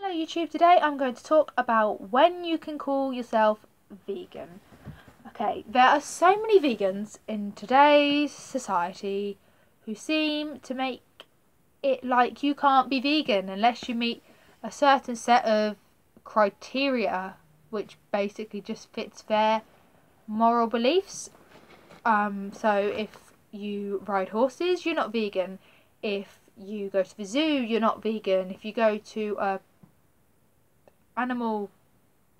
Hello YouTube, today I'm going to talk about when you can call yourself vegan. Okay, there are so many vegans in today's society who seem to make it like you can't be vegan unless you meet a certain set of criteria which basically just fits their moral beliefs. So if you ride horses, you're not vegan. If you go to the zoo, you're not vegan. If you go to a animal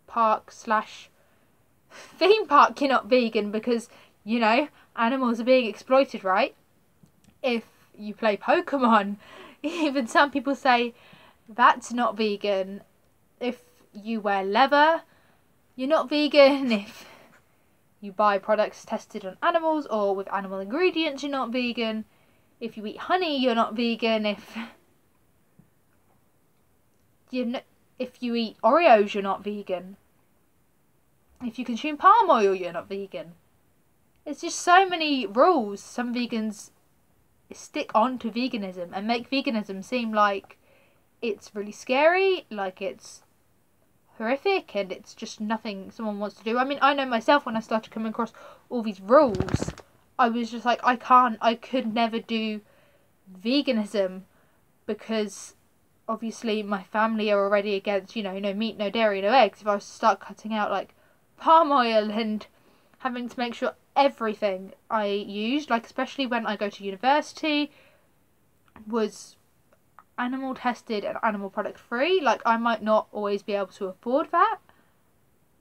park / theme park, you're not vegan because, you know, animals are being exploited, right? If you play Pokemon, even some people say that's not vegan. If you wear leather, you're not vegan. If you buy products tested on animals or with animal ingredients, you're not vegan. If you eat honey, you're not vegan. If you eat Oreos, you're not vegan. If you consume palm oil, you're not vegan. It's just so many rules. Some vegans stick on to veganism and make veganism seem like it's really scary, like it's horrific, and it's just nothing someone wants to do. I mean, I know myself, when I started coming across all these rules, I was just like, I could never do veganism because obviously my family are already against, no meat, no dairy, no eggs. If I was to start cutting out like palm oil and having to make sure everything I used, like especially when I go to university, was animal tested and animal product free, like I might not always be able to afford that.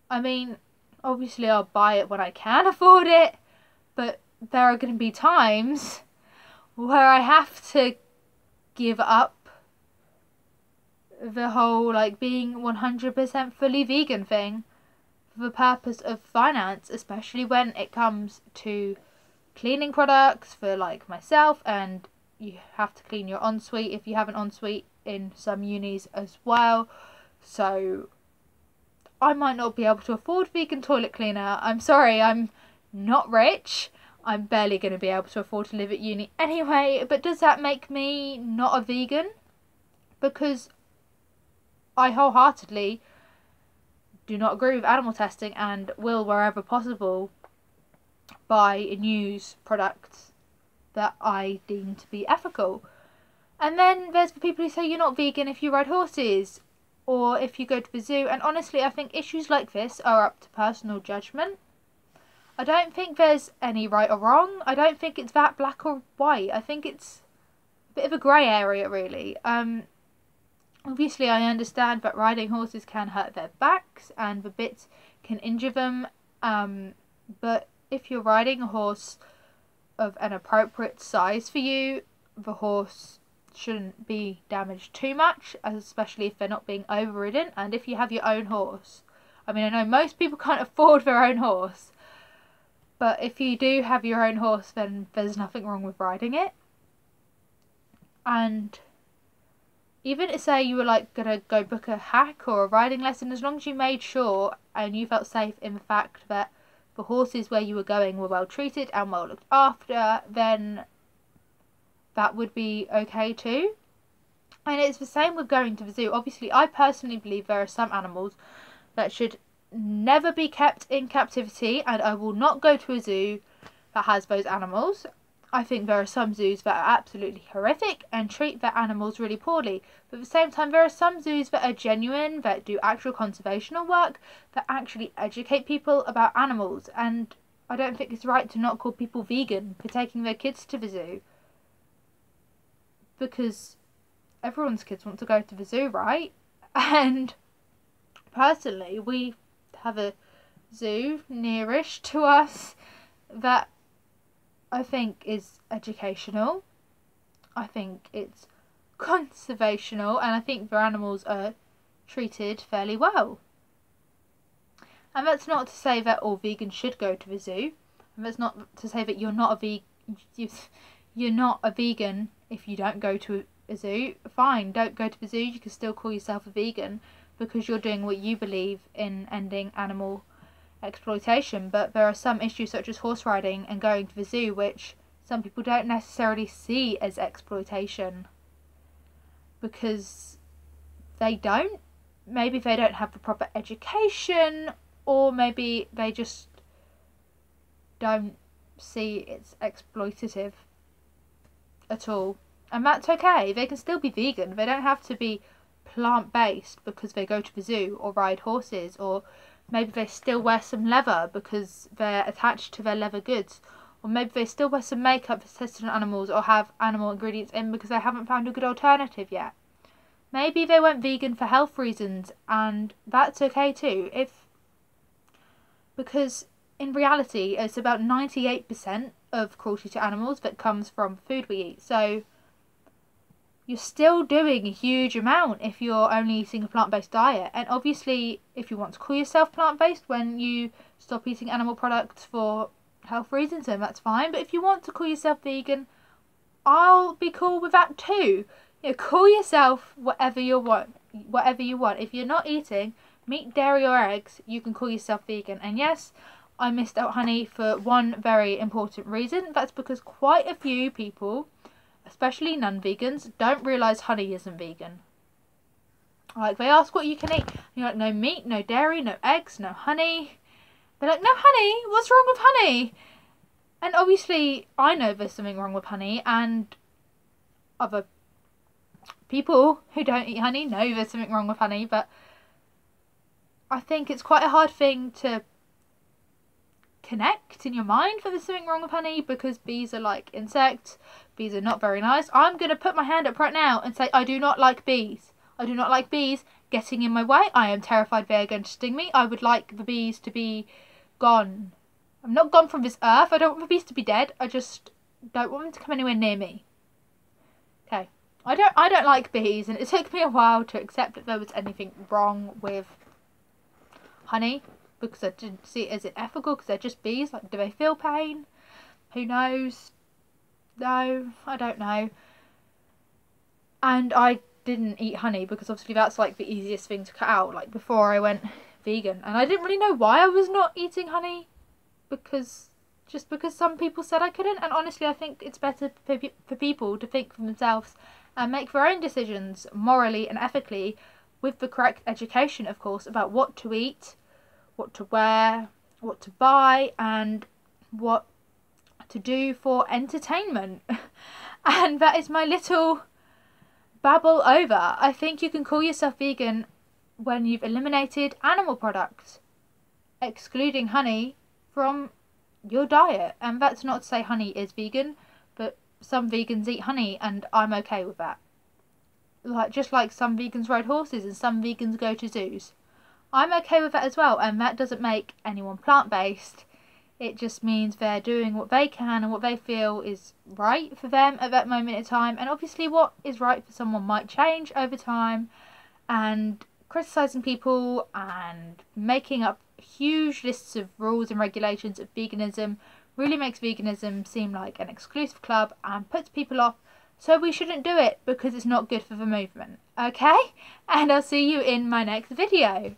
I mean, obviously I'll buy it when I can afford it, but there are going to be times where I have to give up the whole like being 100% fully vegan thing for the purpose of finance, especially when it comes to cleaning products for like myself, and you have to clean your ensuite if you have an ensuite in some unis as well. So I might not be able to afford vegan toilet cleaner. I'm sorry, I'm not rich. I'm barely going to be able to afford to live at uni anyway, but does that make me not a vegan? Because I wholeheartedly do not agree with animal testing and will, wherever possible, buy and use products that I deem to be ethical. And then there's the people who say you're not vegan if you ride horses or if you go to the zoo. And honestly, I think issues like this are up to personal judgment. I don't think there's any right or wrong. I don't think it's that black or white. I think it's a bit of a grey area, really. Obviously, I understand that riding horses can hurt their backs and the bits can injure them. But if you're riding a horse of an appropriate size for you, the horse shouldn't be damaged too much, especially if they're not being overridden. And if you have your own horse, I mean, I know most people can't afford their own horse, but if you do have your own horse, then there's nothing wrong with riding it. And even if, say, you were like gonna go book a hack or a riding lesson, as long as you made sure and you felt safe in the fact that the horses where you were going were well treated and well looked after, then that would be okay too. And it's the same with going to the zoo. Obviously, I personally believe there are some animals that should never be kept in captivity, and I will not go to a zoo that has those animals. I think there are some zoos that are absolutely horrific and treat their animals really poorly. But at the same time, there are some zoos that are genuine, that do actual conservational work, that actually educate people about animals. And I don't think it's right to not call people vegan for taking their kids to the zoo. Because everyone's kids want to go to the zoo, right? And personally, we have a zoo nearish to us that I think is educational. I think it's conservational, and I think their animals are treated fairly well. And that's not to say that all vegans should go to the zoo. And that's not to say that you're not a vegan if you don't go to a zoo. Fine, don't go to the zoo. You can still call yourself a vegan because you're doing what you believe in ending animal exploitation. But there are some issues such as horse riding and going to the zoo which some people don't necessarily see as exploitation, because they don't. maybe they don't have the proper education, or maybe they just don't see it's exploitative at all. And that's okay. They can still be vegan. They don't have to be plant-based because they go to the zoo or ride horses, or maybe they still wear some leather because they're attached to their leather goods, or maybe they still wear some makeup that's tested on animals or have animal ingredients in because they haven't found a good alternative yet. Maybe they went vegan for health reasons, and that's okay too. Because in reality, it's about 98% of cruelty to animals that comes from food we eat. So you're still doing a huge amount if you're only eating a plant-based diet. And obviously, if you want to call yourself plant-based when you stop eating animal products for health reasons, then that's fine. But if you want to call yourself vegan, I'll be cool with that too. You know, call yourself whatever you want. If you're not eating meat, dairy or eggs, you can call yourself vegan. And yes, I missed out honey for one very important reason. That's because quite a few people, especially non-vegans, don't realise honey isn't vegan. Like, they ask what you can eat. You're like, no meat, no dairy, no eggs, no honey. They're like, no honey? What's wrong with honey? And obviously, I know there's something wrong with honey, and other people who don't eat honey know there's something wrong with honey, but I think it's quite a hard thing to connect in your mind that there's something wrong with honey, because bees are like insects. Bees are not very nice. I'm going to put my hand up right now and say I do not like bees. I do not like bees getting in my way. I am terrified they are going to sting me. I would like the bees to be gone. I'm not gone from this earth. I don't want the bees to be dead. I just don't want them to come anywhere near me. Okay. I don't like bees, and it took me a while to accept that there was anything wrong with honey, because I didn't see it as unethical, because they're just bees. Like, do they feel pain? Who knows? No, I don't know. And I didn't eat honey because obviously that's like the easiest thing to cut out, like before I went vegan. And I didn't really know why I was not eating honey, because some people said I couldn't. And honestly, I think it's better for people to think for themselves and make their own decisions morally and ethically, with the correct education, of course, about what to eat, what to wear, what to buy, and what to do for entertainment. And that is my little babble over. I think you can call yourself vegan when you've eliminated animal products, excluding honey from your diet. And that's not to say honey is vegan, but some vegans eat honey, and I'm okay with that. Like, just like some vegans ride horses and some vegans go to zoos. I'm okay with that as well, and that doesn't make anyone plant-based. It just means they're doing what they can and what they feel is right for them at that moment in time. And obviously what is right for someone might change over time. And criticising people and making up huge lists of rules and regulations of veganism really makes veganism seem like an exclusive club and puts people off. So we shouldn't do it because it's not good for the movement. Okay? And I'll see you in my next video.